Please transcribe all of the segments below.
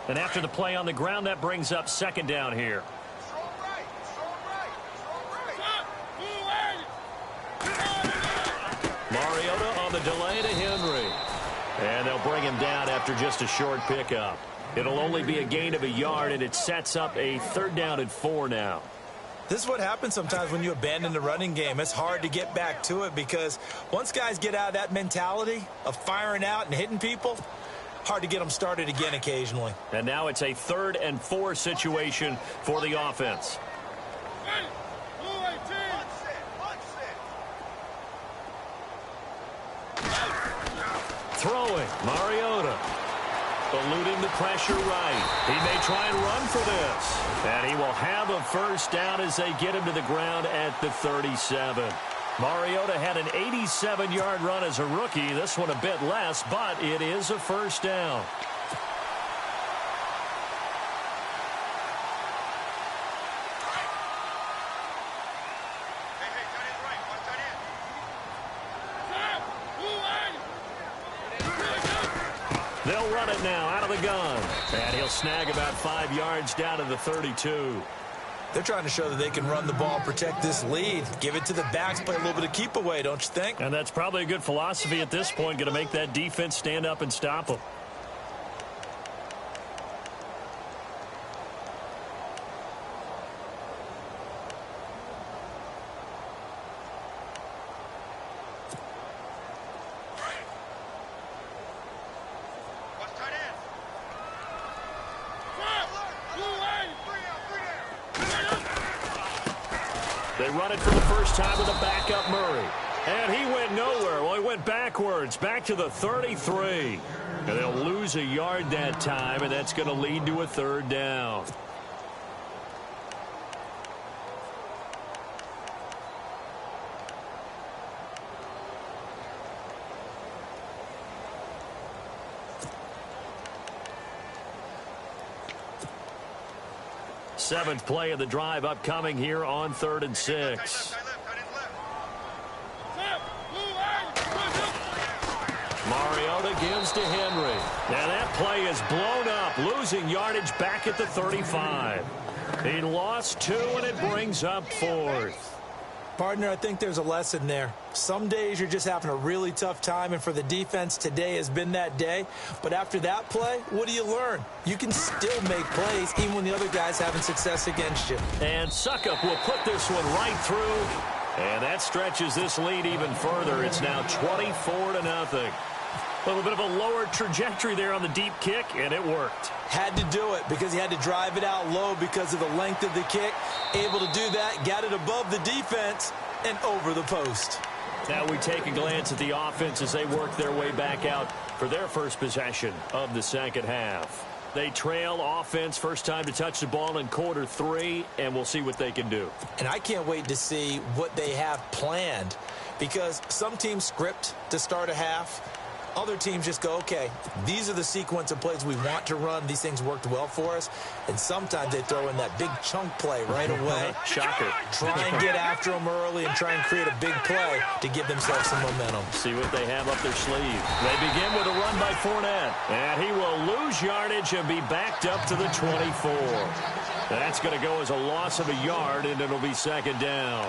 And after the play on the ground, that brings up second down here. Mariota on the delay to Henry. And they'll bring him down after just a short pickup. It'll only be a gain of a yard, and it sets up a 3rd down and 4 now. This is what happens sometimes when you abandon the running game. It's hard to get back to it because once guys get out of that mentality of firing out and hitting people, hard to get them started again occasionally. And now it's a 3rd and 4 situation for the offense. Throwing, Mariota. Eluding the pressure right. He may try and run for this. And he will have a 1st down as they get him to the ground at the 37. Mariota had an 87-yard run as a rookie. This one a bit less, but it is a 1st down. They'll run it now out of the gun. And he'll snag about 5 yards down to the 32. They're trying to show that they can run the ball, protect this lead, give it to the backs, play a little bit of keep away, don't you think? And that's probably a good philosophy at this point, going to make that defense stand up and stop them. They run it for the first time with a backup Murray. And he went nowhere. Well, he went backwards, back to the 33. And they'll lose a yard that time, and that's going to lead to a 3rd down. Seventh play of the drive upcoming here on 3rd and 6. Mariota gives to Henry. Now that play is blown up, losing yardage back at the 35. He lost 2, and it brings up 4th. Partner, I think there's a lesson there. Some days you're just having a really tough time, and for the defense, today has been that day. But after that play, what do you learn? You can still make plays even when the other guy's having success against you. And Suckup will put this one right through, and that stretches this lead even further. It's now 24-0. A little bit of a lower trajectory there on the deep kick, and it worked. Had to do it because he had to drive it out low because of the length of the kick. Able to do that, got it above the defense and over the post. Now we take a glance at the offense as they work their way back out for their first possession of the second half. They trail offense, first time to touch the ball in quarter 3, and we'll see what they can do. And I can't wait to see what they have planned because some teams script to start a half. Other teams just go, okay, these are the sequence of plays we want to run. These things worked well for us. And sometimes they throw in that big chunk play right away. Shocker. Try and get after them early and try and create a big play to give themselves some momentum. See what they have up their sleeve. They begin with a run by Fournette. And he will lose yardage and be backed up to the 24. That's going to go as a loss of a yard, and it'll be 2nd down.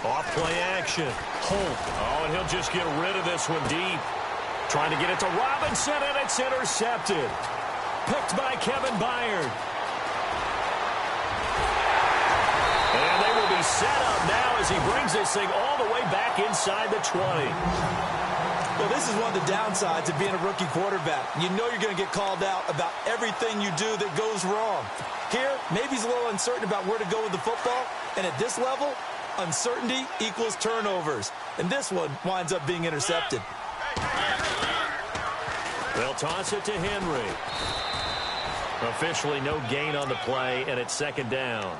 Off-play action. Holt. Oh, and he'll just get rid of this one deep. Trying to get it to Robinson, and it's intercepted. Picked by Kevin Byard. And they will be set up now as he brings this thing all the way back inside the 20. Well, this is one of the downsides of being a rookie quarterback. You know you're going to get called out about everything you do that goes wrong. Here, maybe he's a little uncertain about where to go with the football. And at this level, uncertainty equals turnovers. And this one winds up being intercepted. They'll toss it to Henry. Officially no gain on the play, and it's 2nd down.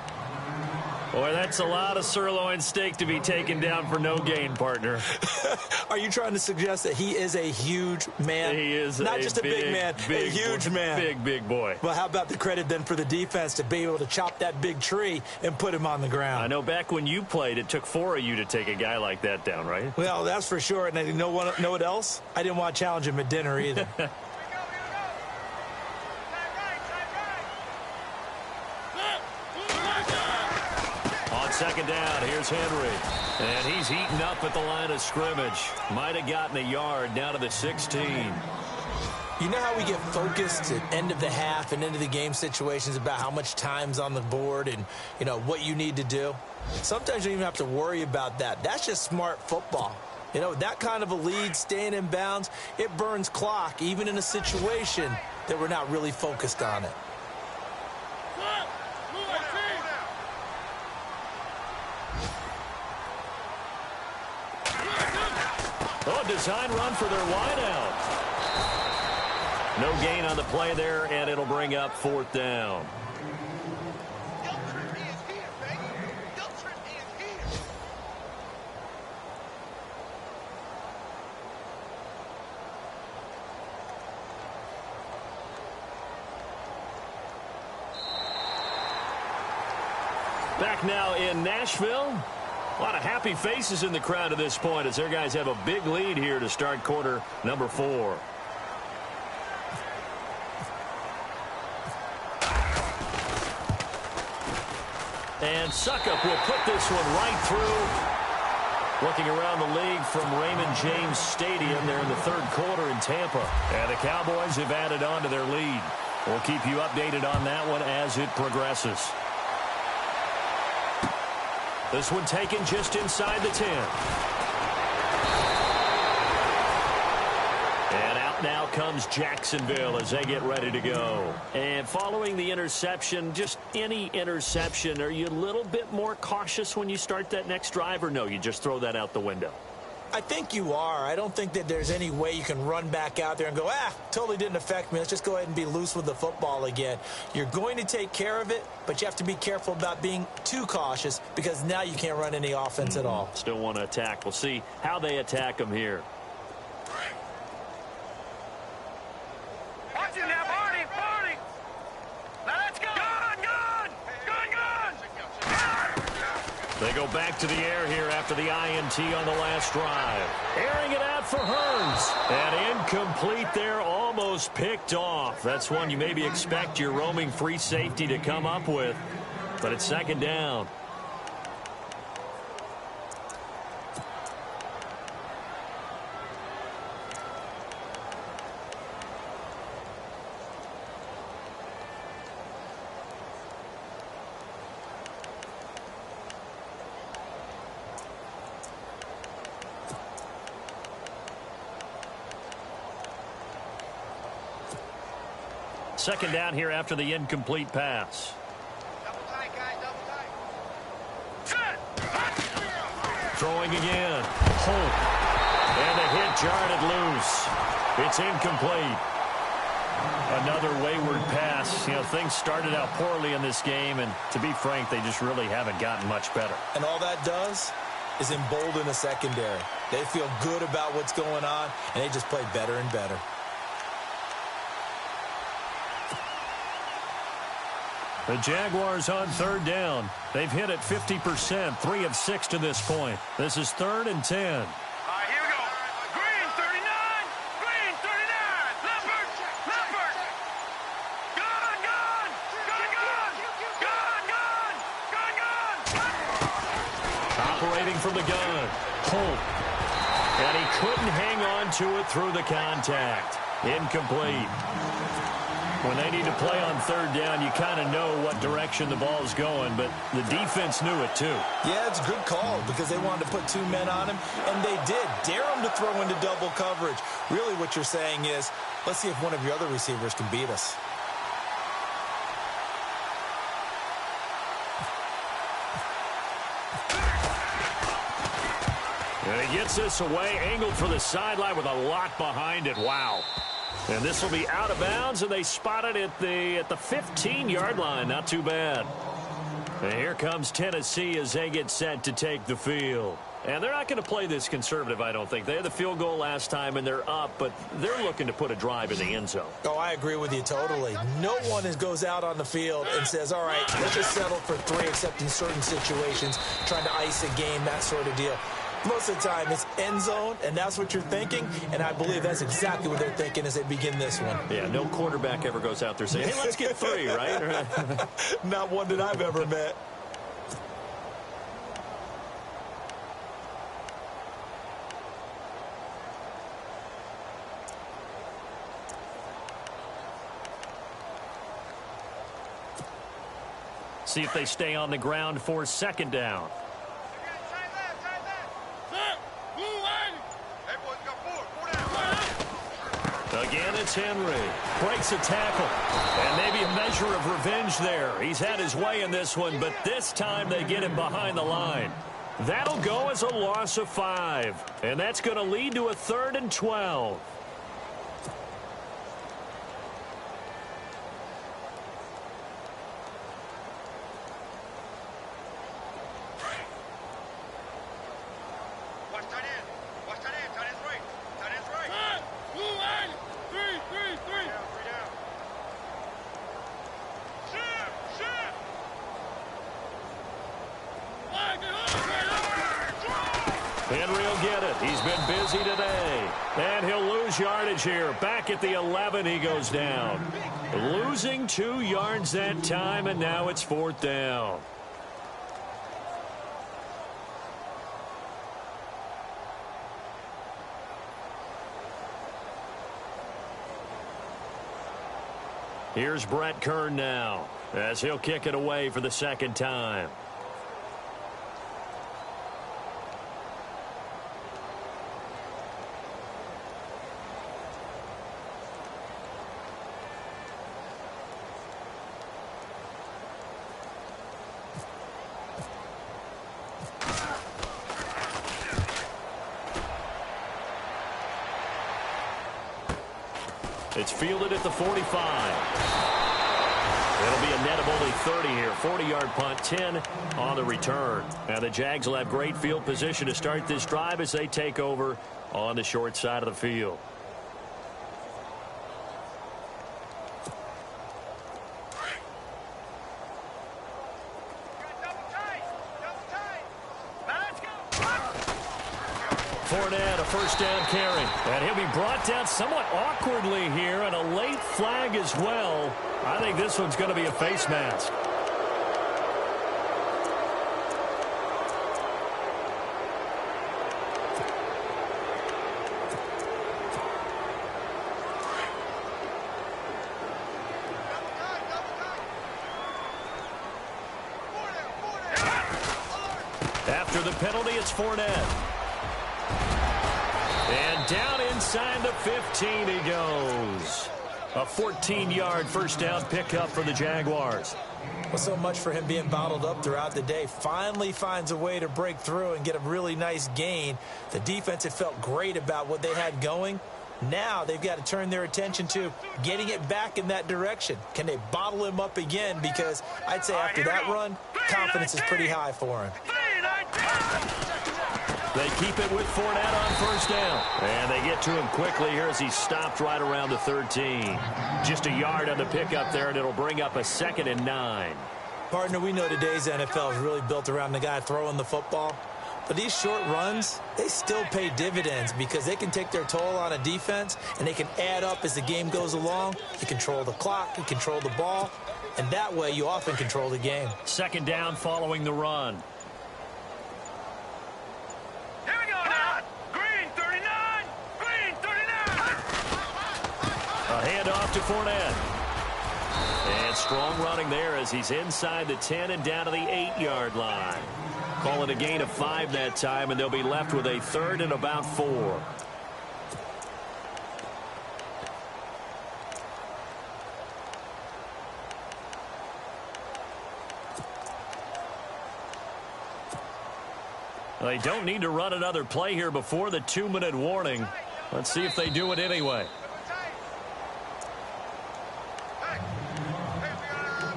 Boy, that's a lot of sirloin steak to be taken down for no gain, partner. Are you trying to suggest that he is a huge man? He is not just a big man, a huge man. Big boy. Well, how about the credit then for the defense to be able to chop that big tree and put him on the ground? I know back when you played, it took 4 of you to take a guy like that down, right? Well, that's for sure. And you know what else? I didn't want to challenge him at dinner either. Second down, here's Henry. And he's heating up at the line of scrimmage. Might have gotten a yard down to the 16. You know how we get focused at end of the half and into the game situations about how much time's on the board and, you know, what you need to do? Sometimes you don't even have to worry about that. That's just smart football. You know, that kind of a lead, staying in bounds, it burns clock, even in a situation that we're not really focused on it. Oh, design run for their wideout. No gain on the play there, and it'll bring up 4th down. Back now in Nashville. A lot of happy faces in the crowd at this point as their guys have a big lead here to start quarter number 4. And Suckup will put this one right through. Looking around the league from Raymond James Stadium, they're in the 3rd quarter in Tampa. And the Cowboys have added on to their lead. We'll keep you updated on that one as it progresses. This one taken just inside the 10. And out now comes Jacksonville as they get ready to go. And following the interception, just any interception, are you a little bit more cautious when you start that next drive, or no, you just throw that out the window? I think you are. I don't think that there's any way you can run back out there and go, totally didn't affect me. Let's just go ahead and be loose with the football again. You're going to take care of it, but you have to be careful about being too cautious because now you can't run any offense at all. Still want to attack. We'll see how they attack them here. Watch it now, Barney! Now let's go! Gun! They go back to the air here after the INT on the last drive. Airing it out for Hearns. And incomplete there, almost picked off. That's one you maybe expect your roaming free safety to come up with. But it's 2nd down. Second down here after the incomplete pass. Double tight, guys, double tight. Throwing again. Holt. And the hit jarred it loose. It's incomplete. Another wayward pass. You know, things started out poorly in this game, and to be frank, they just really haven't gotten much better. And all that does is embolden the secondary. They feel good about what's going on, and they just play better and better. The Jaguars on 3rd down. They've hit it 50%, 3 of 6 to this point. This is 3rd and 10. All right, here we go. Green, 39. Green, 39. Leopard. Gun. Operating from the gun. Holt. And he couldn't hang on to it through the contact. Incomplete. When they need to play on 3rd down, you kind of know what direction the ball's going, but the defense knew it too. Yeah, it's a good call because they wanted to put 2 men on him, and they did. Dare him to throw into double coverage. Really what you're saying is, let's see if one of your other receivers can beat us. And he gets this away, angled for the sideline with a lot behind it. Wow. And this will be out of bounds, and they spot it at the 15-yard line. Not too bad. And here comes Tennessee as they get set to take the field. And they're not going to play this conservative, I don't think. They had the field goal last time, and they're up, but they're looking to put a drive in the end zone. Oh, I agree with you totally. No one goes out on the field and says, all right, let's just settle for 3, except in certain situations, trying to ice a game, that sort of deal. Most of the time, it's end zone, and that's what you're thinking, and I believe that's exactly what they're thinking as they begin this one. Yeah, no quarterback ever goes out there saying, hey, let's get 3, right? Not one that I've ever met. See if they stay on the ground for 2nd down. Again, it's Henry. Breaks a tackle. And maybe a measure of revenge there. He's had his way in this one, but this time they get him behind the line. That'll go as a loss of 5. And that's going to lead to a 3rd and 12. Henry will get it. He's been busy today. And he'll lose yardage here. Back at the 11, he goes down. Losing 2 yards that time, and now it's 4th down. Here's Brett Kern now, as he'll kick it away for the 2nd time. It's fielded at the 45. It'll be a net of only 30 here. 40-yard punt, 10 on the return. Now the Jags will have great field position to start this drive as they take over on the short side of the field. Fournette, a 1st down carry. And he'll be brought down somewhat awkwardly here, and a late flag as well. I think this one's going to be a face mask. After the penalty, it's Fournette. And down inside the 15 he goes. A 14-yard 1st down pickup for the Jaguars. Well, so much for him being bottled up throughout the day. Finally finds a way to break through and get a really nice gain. The defense had felt great about what they had going. Now they've got to turn their attention to getting it back in that direction. Can they bottle him up again? Because I'd say after that run, confidence is pretty high for him. They keep it with Fournette on 1st down. And they get to him quickly here as he stopped right around the 13. Just a yard on the pickup there, and it'll bring up a 2nd and 9. Partner, we know today's NFL is really built around the guy throwing the football. But these short runs, they still pay dividends because they can take their toll on a defense, and they can add up as the game goes along. You control the clock, you control the ball, and that way you often control the game. 2nd down following the run. A handoff to Fournette. And strong running there as he's inside the 10 and down to the 8-yard line. Call it a gain of 5 that time, and they'll be left with a 3rd and about 4. They don't need to run another play here before the 2-minute warning. Let's see if they do it anyway.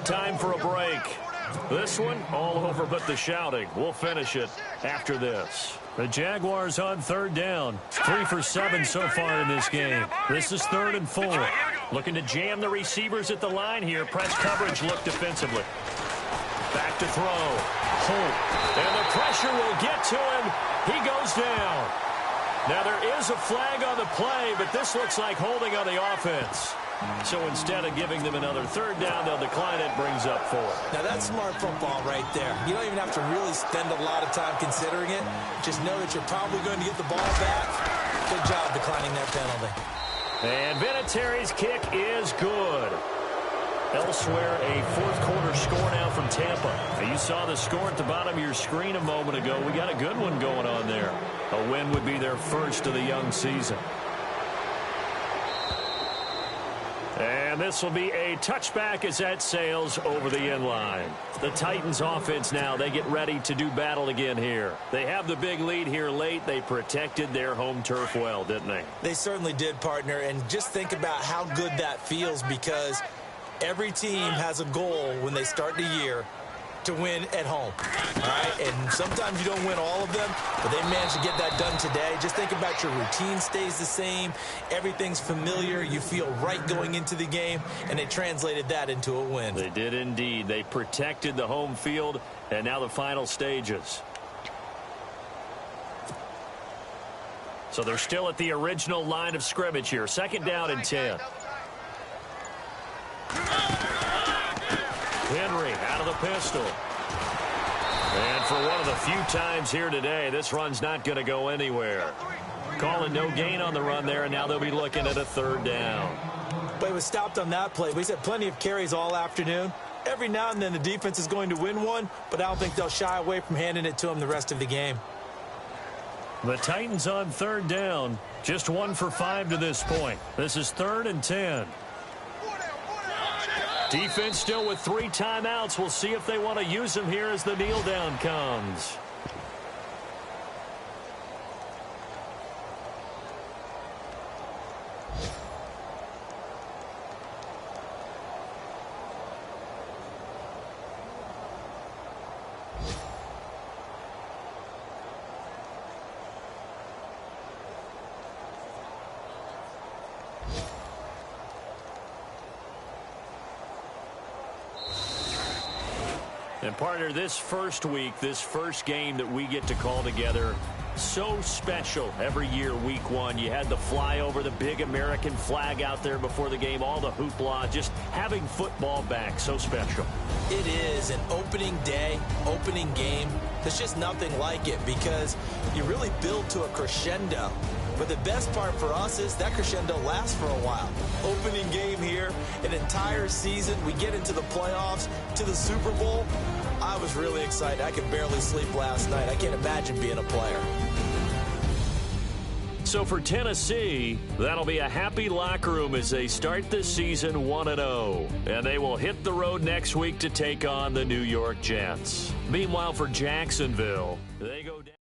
Time for a break. This one, all over but the shouting. We'll finish it after this. The Jaguars on third down. 3 for 7 so far in this game. This is 3rd and 4. Looking to jam the receivers at the line here. Press coverage look defensively. Back to throw. Holt. And the pressure will get to him. He goes down. Now there is a flag on the play, but this looks like holding on the offense. So instead of giving them another 3rd down, they'll decline it, brings up 4. Now that's smart football right there. You don't even have to really spend a lot of time considering it. Just know that you're probably going to get the ball back. Good job declining that penalty. And Vinatieri's kick is good. Elsewhere, a 4th quarter score now from Tampa. Now, you saw the score at the bottom of your screen a moment ago. We got a good one going on there. A win would be their first of the young season. And this will be a touchback as that sails over the end line. The Titans offense now, they get ready to do battle again here. They have the big lead here late. They protected their home turf well, didn't they? They certainly did, partner. And just think about how good that feels, because every team has a goal when they start the year to win at home. All right? And sometimes you don't win all of them, but they managed to get that done today. Just think about your routine stays the same. Everything's familiar. You feel right going into the game, and they translated that into a win. They did indeed. They protected the home field, and now the final stages. So they're still at the original line of scrimmage here. 2nd down and 10. Henry out of the pistol. And for one of the few times here today, this run's not going to go anywhere. Calling no gain on the run there, and now they'll be looking at a 3rd down. But it was stopped on that play. He's had plenty of carries all afternoon. Every now and then the defense is going to win one, but I don't think they'll shy away from handing it to him the rest of the game. The Titans on 3rd down. Just 1 for 5 to this point. This is 3rd and 10. Defense still with 3 timeouts. We'll see if they want to use them here as the kneel down comes. And partner, this first week, this first game that we get to call together, so special every year, week 1. You had the flyover, the big American flag out there before the game, all the hoopla, just having football back, so special. It is an opening day, opening game. There's just nothing like it, because you really build to a crescendo. But the best part for us is that crescendo lasts for a while. Opening game here, an entire season. We get into the playoffs, to the Super Bowl. I was really excited. I could barely sleep last night. I can't imagine being a player. So for Tennessee, that'll be a happy locker room as they start this season 1-0. And they will hit the road next week to take on the New York Jets. Meanwhile, for Jacksonville, they go down.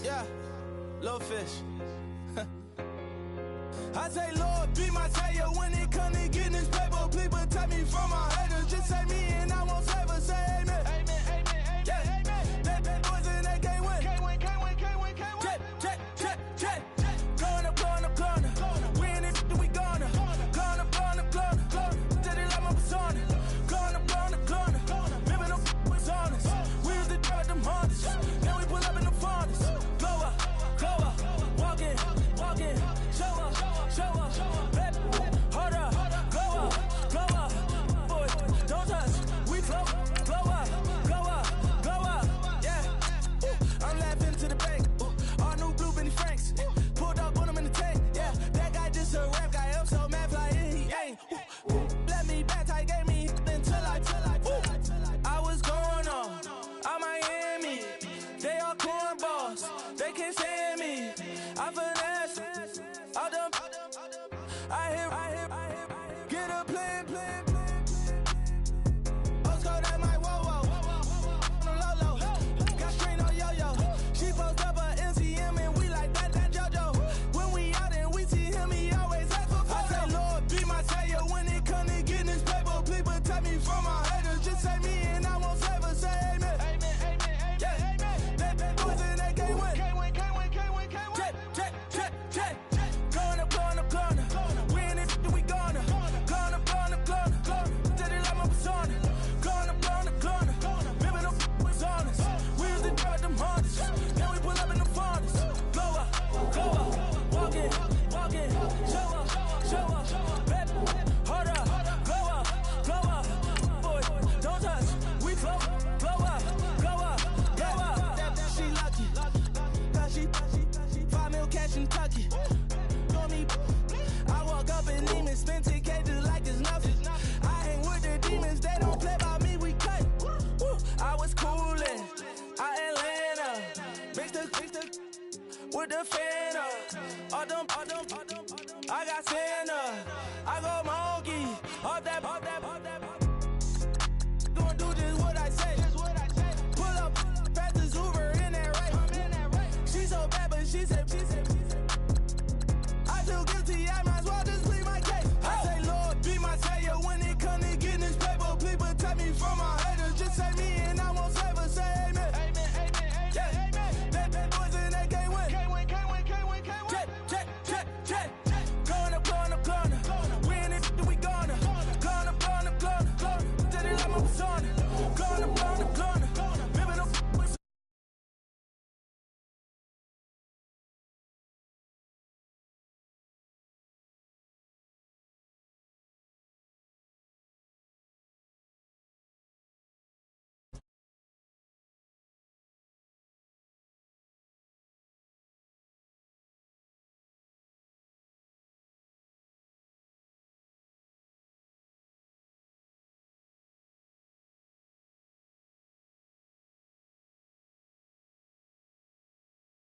Yeah, little fish. I say, Lord, be my savior when it comes to getting this paper. Please protect me from my haters. Just say me and I won't favor. Say amen. Amen, amen, yeah. Amen. That boys in that can't win. Can't win, can't win, can't win, can't win. Check. Blowing up. We in it, we gonna. Blowing up. Did it like my persona. Blowing up. Living up with honest. get a plan. Osco, that my whoa. On the low. Got strain on yo-yo. She post up a MCM and we like that JoJo. When we out and we see him, he always ask for photo. I say, Lord, be my savior when it come to getting this paper. Please protect me from my haters. Just say me and I won't save her. Say amen. Yeah. That boys and they can't win. Jet. Going up. We in it, we gonna. Going up. Till they like my persona. Going up. Ripping up was on us. We used to drive them Hondas. Now we pull up in the Fondas. Go up. Walking. Show up. Baby, hold up. Go up. Boy, don't touch. We flow up. She lucky. Cause she 5 mil cash in Tucky. Told me I walk up in demons, spend 10K just like it's nothing. I hang with the demons, they don't play by me, we cut. I was coolin', Atlanta, mixed with the Fanta. All them, I got Santa, I go monkey, all that. Gonna do just what I say. Pull up, pass the Uber in that race. She so bad, but she said.